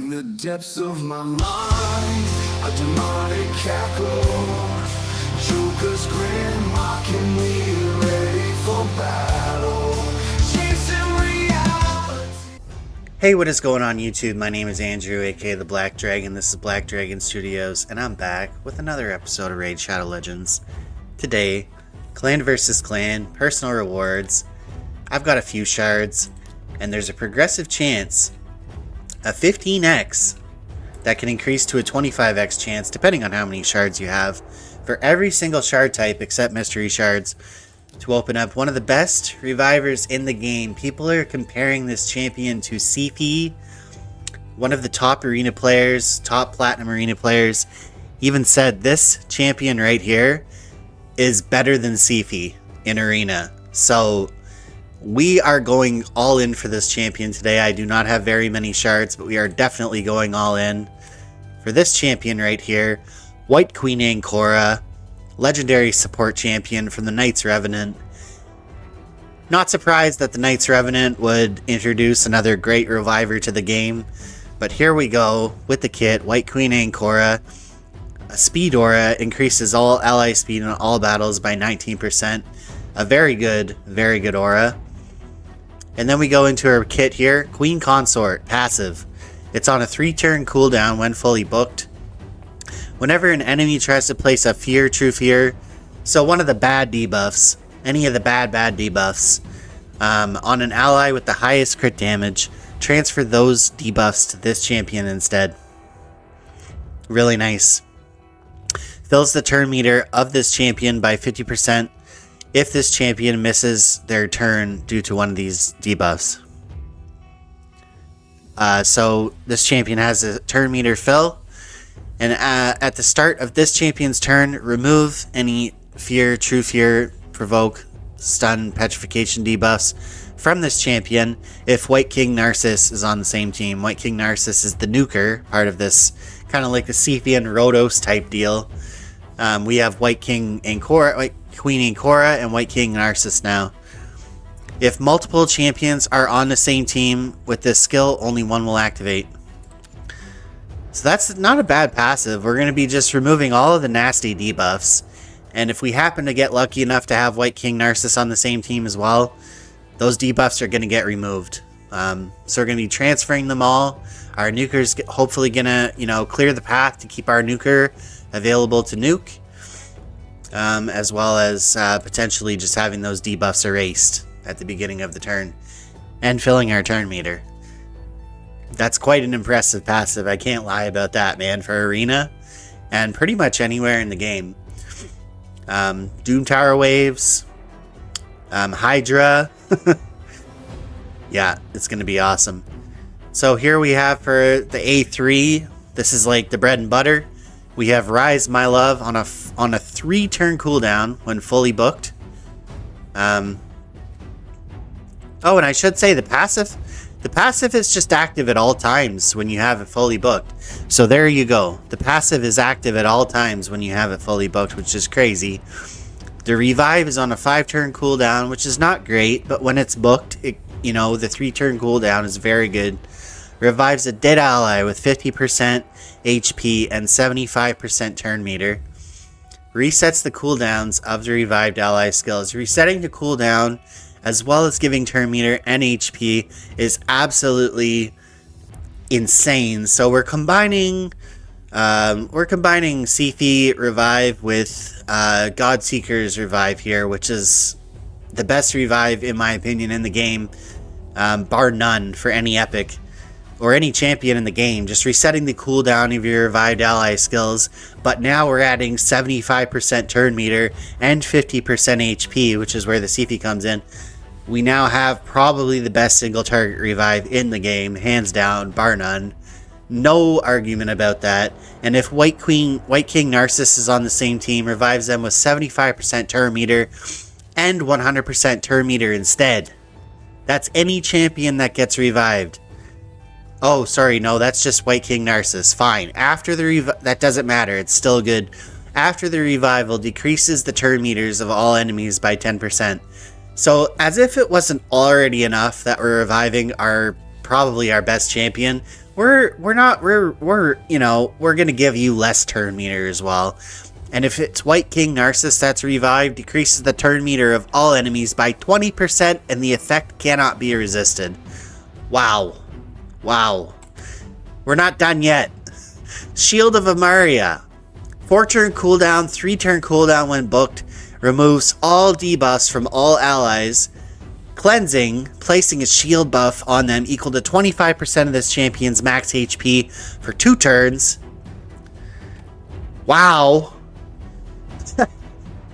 In the depths of my mind, a demonic cackle. Joker's grin, mocking me, ready for battle. Chasing reality. Hey, what is going on YouTube? My name is Andrew, aka the Black Dragon. This is Black Dragon Studios, and I'm back with another episode of Raid Shadow Legends. Today, clan versus clan, personal rewards. I've got a few shards, and there's a progressive chance, a 15x, that can increase to a 25x chance, depending on how many shards you have, for every single shard type except mystery shards, to open up one of the best revivers in the game. People are comparing this champion to CP, one of the top arena players, top platinum arena players, even said this champion right here is better than CP in arena. So we are going all in for this champion today. I do not have very many shards, but we are definitely going all in for this champion right here. White Queen Ankora, legendary support champion from the Knights Revenant. Not surprised that the Knights Revenant would introduce another great reviver to the game, but here we go with the kit. White Queen Ankora. A speed aura increases all ally speed in all battles by 19%. A very good aura. And then we go into our kit here. Queen Consort, passive. It's on a 3-turn cooldown when fully booked. Whenever an enemy tries to place a fear, true fear, so one of the bad debuffs, any of the bad debuffs, on an ally with the highest crit damage, transfer those debuffs to this champion instead. Really nice. Fills the turn meter of this champion by 50% if this champion misses their turn due to one of these debuffs. So this champion has a turn meter fill, and at the start of this champion's turn, remove any fear, true fear, provoke, stun, petrification debuffs from this champion if White King Narcissus is on the same team. White King Narcissus is the nuker part of this, kind of like the Cephian Rhodos type deal. We have White King Ankora, White Queen Ankora, and White King Narcissus now. If multiple champions are on the same team with this skill, only one will activate. So that's not a bad passive. We're going to be just removing all of the nasty debuffs. And if we happen to get lucky enough to have White King Narcissus on the same team as well, those debuffs are going to get removed. So we're going to be transferring them all. Our nuker's hopefully going to, clear the path to keep our nuker available to nuke. As well as potentially just having those debuffs erased at the beginning of the turn and filling our turn meter. That's quite an impressive passive. I can't lie about that, man, for arena and pretty much anywhere in the game. Doom Tower Waves, Hydra. Yeah, it's going to be awesome. So here we have for the A3, this is like the bread and butter. We have Rise My Love on a 3-turn cooldown when fully booked. Oh, and I should say the passive is just active at all times when you have it fully booked. So there you go. The passive is active at all times when you have it fully booked, which is crazy. The revive is on a 5-turn cooldown, which is not great, but when it's booked, the 3-turn cooldown is very good. Revives a dead ally with 50% HP and 75% turn meter. Resets the cooldowns of the revived ally skills. Resetting the cooldown as well as giving turn meter and HP is absolutely insane. So we're combining Seafy Revive with Godseeker's Revive here, which is the best revive in my opinion in the game, bar none for any epic or any champion in the game. Just resetting the cooldown of your revived ally skills, but now we're adding 75% turn meter and 50% HP, which is where the Seafy comes in. We now have probably the best single target revive in the game, hands down, bar none. No argument about that. And if White King Narcissus is on the same team, revives them with 75% turn meter and 100% turn meter instead. That's any champion that gets revived. Oh, sorry, no, that's just White King Narcissus. Fine. After the that doesn't matter. It's still good. After the revival, decreases the turn meters of all enemies by 10%. So, as if it wasn't already enough that we're reviving our probably our best champion, we're gonna give you less turn meter as well. And if it's White King Narcissus that's revived, decreases the turn meter of all enemies by 20%, and the effect cannot be resisted. Wow. Wow. We're not done yet. Shield of Amaria. 4-turn cooldown, 3-turn cooldown when booked. Removes all debuffs from all allies. Cleansing, placing a shield buff on them equal to 25% of this champion's max HP for 2 turns. Wow.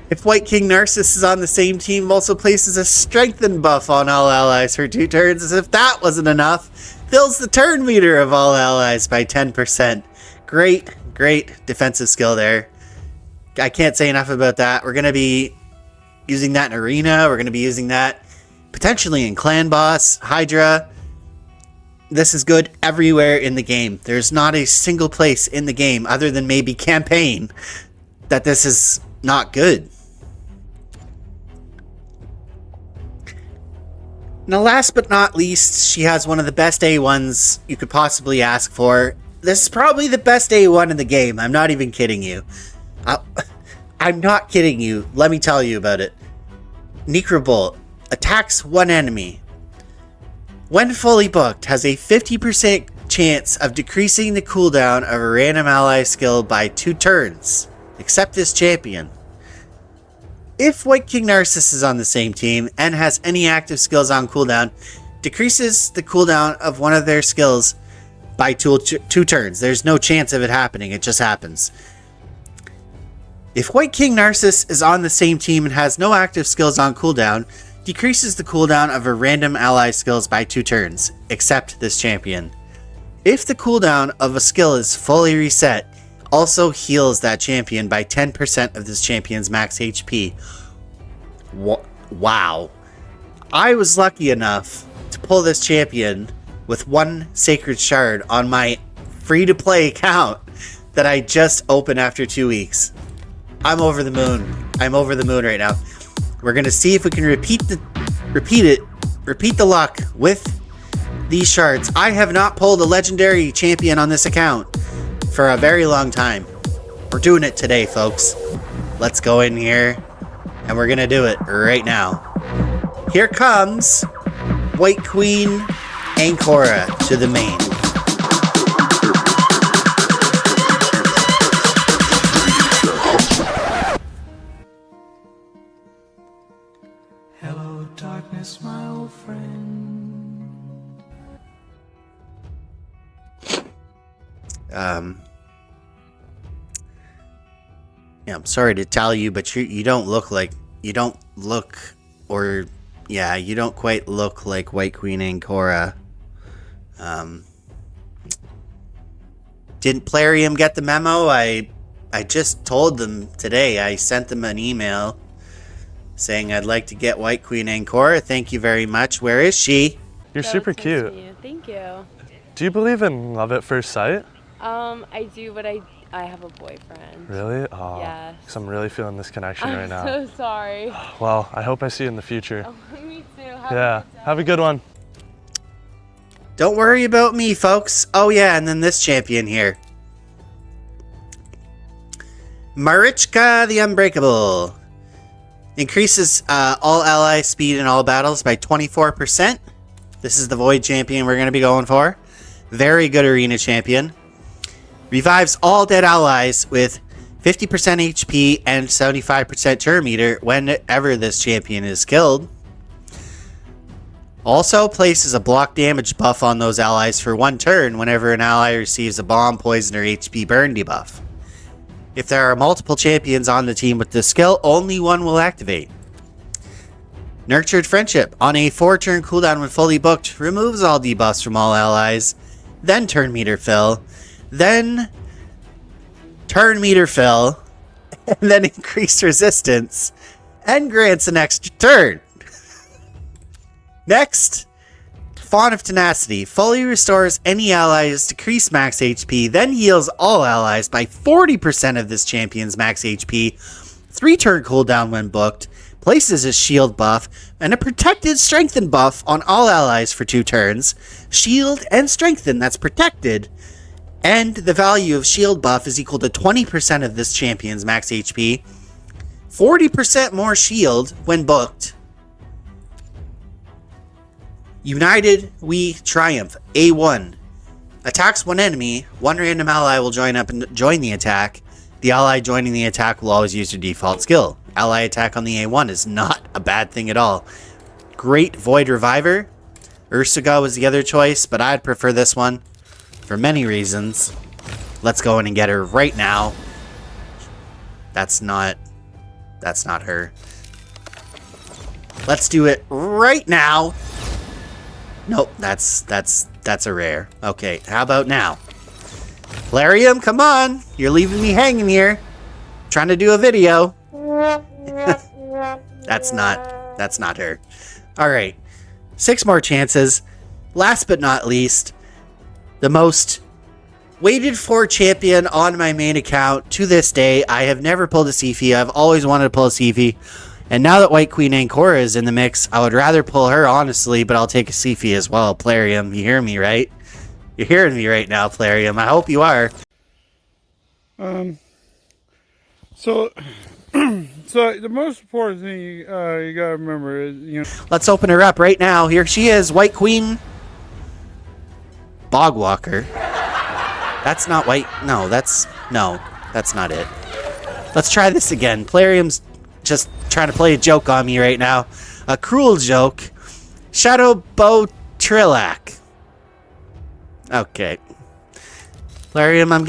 If White King Narcissus is on the same team, also places a strengthened buff on all allies for 2 turns. As if that wasn't enough, fills the turn meter of all allies by 10%. Great defensive skill there. I can't say enough about that. We're going to be using that in Arena. We're going to be using that potentially in Clan Boss, Hydra. This is good everywhere in the game. There's not a single place in the game, other than maybe Campaign, that this is not good. Now, last but not least, she has one of the best A1s you could possibly ask for. This is probably the best A1 in the game. I'm not even kidding you. I'm not kidding you. Let me tell you about it. Necrobolt attacks one enemy. When fully booked, has a 50% chance of decreasing the cooldown of a random ally skill by 2 turns, except this champion. If White King Narcissus is on the same team and has any active skills on cooldown, decreases the cooldown of one of their skills by 2 turns. There's no chance of it happening, it just happens. If White King Narcissus is on the same team and has no active skills on cooldown, decreases the cooldown of a random ally skills by 2 turns, except this champion. If the cooldown of a skill is fully reset, also heals that champion by 10% of this champion's max HP. Wow. I was lucky enough to pull this champion with 1 Sacred Shard on my free-to-play account that I just opened after 2 weeks. I'm over the moon. I'm over the moon right now. We're gonna see if we can repeat the luck with these shards. I have not pulled a legendary champion on this account for a very long time. We're doing it today, folks. Let's go in here, and we're gonna do it right now. Here comes White Queen Ankora to the main. Hello, darkness, my old friend. Yeah, I'm sorry to tell you, but you don't quite look like White Queen Ankora. Didn't Plarium get the memo? I just told them today. I sent them an email saying I'd like to get White Queen Ankora. Thank you very much. Where is she? You're super cute. Thank you. Do you believe in love at first sight? I do, but I have a boyfriend. Really? Oh, yes. because I'm really feeling this connection right now. I'm so sorry. Well, I hope I see you in the future. Oh, me too. Have a good one. Don't worry about me, folks. Oh yeah, and then this champion here. Marichka the Unbreakable. Increases all ally speed in all battles by 24%. This is the Void champion we're going to be going for. Very good arena champion. Revives all dead allies with 50% HP and 75% turn meter whenever this champion is killed. Also places a block damage buff on those allies for 1 turn whenever an ally receives a bomb, poison, or HP burn debuff. If there are multiple champions on the team with this skill, only one will activate. Nurtured Friendship. On a 4-turn cooldown when fully booked, removes all debuffs from all allies, then turn meter fill, then turn meter fill, and then increased resistance, and grants an extra turn. Next, Fawn of Tenacity. Fully restores any allies' decreased max HP, then heals all allies by 40% of this champion's max HP. 3-turn cooldown when booked. places a shield buff and a protected strengthen buff on all allies for 2 turns. Shield and strengthen, that's protected. And the value of shield buff is equal to 20% of this champion's max HP. 40% more shield when booked. United, we triumph. A1. Attacks one enemy. One random ally will join up and join the attack. The ally joining the attack will always use their default skill. Ally attack on the A1 is not a bad thing at all. Great Void Reviver. Ursuga was the other choice, but I'd prefer this one for many reasons. Let's go in and get her right now. That's not her. Let's do it right now. Nope, that's a rare. Okay, how about now? Plarium, come on. You're leaving me hanging here. Trying to do a video. That's not her. All right. 6 more chances. Last but not least, the most waited for champion on my main account to this day. I have never pulled a Sifi. I've always wanted to pull a Sifi. And now that White Queen Ankora is in the mix, I would rather pull her, honestly, but I'll take a Sifi as well. Plarium, you hear me, right? You're hearing me right now, Plarium. I hope you are. So the most important thing you gotta remember is, you know. Let's open her up right now. Here she is, White Queen Bogwalker. That's not white. No, that's not it. Let's try this again. Plarium's just trying to play a joke on me right now. A cruel joke. Shadow Bow Trillac. Okay. Plarium, I'm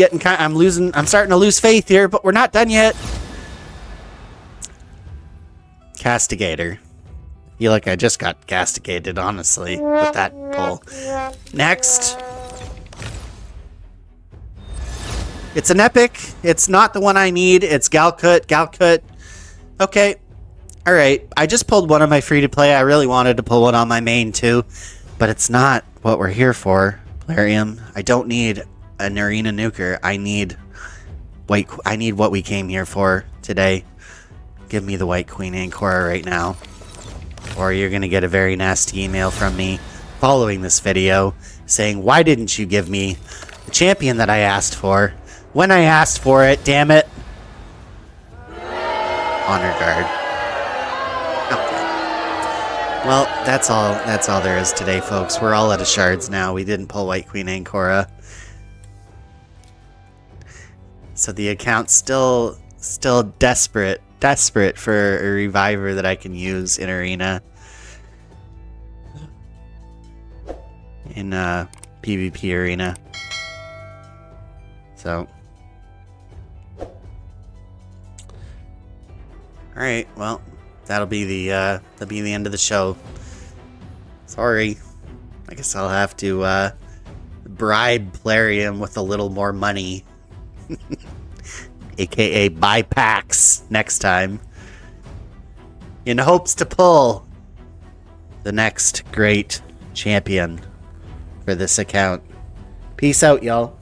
starting to lose faith here, but we're not done yet. Castigator. I feel like I just got castigated, honestly, with that pull. Next. It's an epic. It's not the one I need. It's Galkut. Okay. Alright. I just pulled one on my free-to-play. I really wanted to pull one on my main, too. But it's not what we're here for, Plarium. I don't need an arena nuker. I need what we came here for today. Give me the White Queen Ankora right now. Or you're going to get a very nasty email from me following this video saying, why didn't you give me the champion that I asked for when I asked for it, damn it. Honor Guard. Okay. Well, that's all there is today, folks. We're all out of shards now. We didn't pull White Queen Ankora. So the account's still desperate for a reviver that I can use in arena. In PvP arena. So alright, well, that'll be the end of the show. Sorry. I guess I'll have to bribe Plarium with a little more money. AKA buy packs next time. In hopes to pull the next great champion for this account. Peace out, y'all.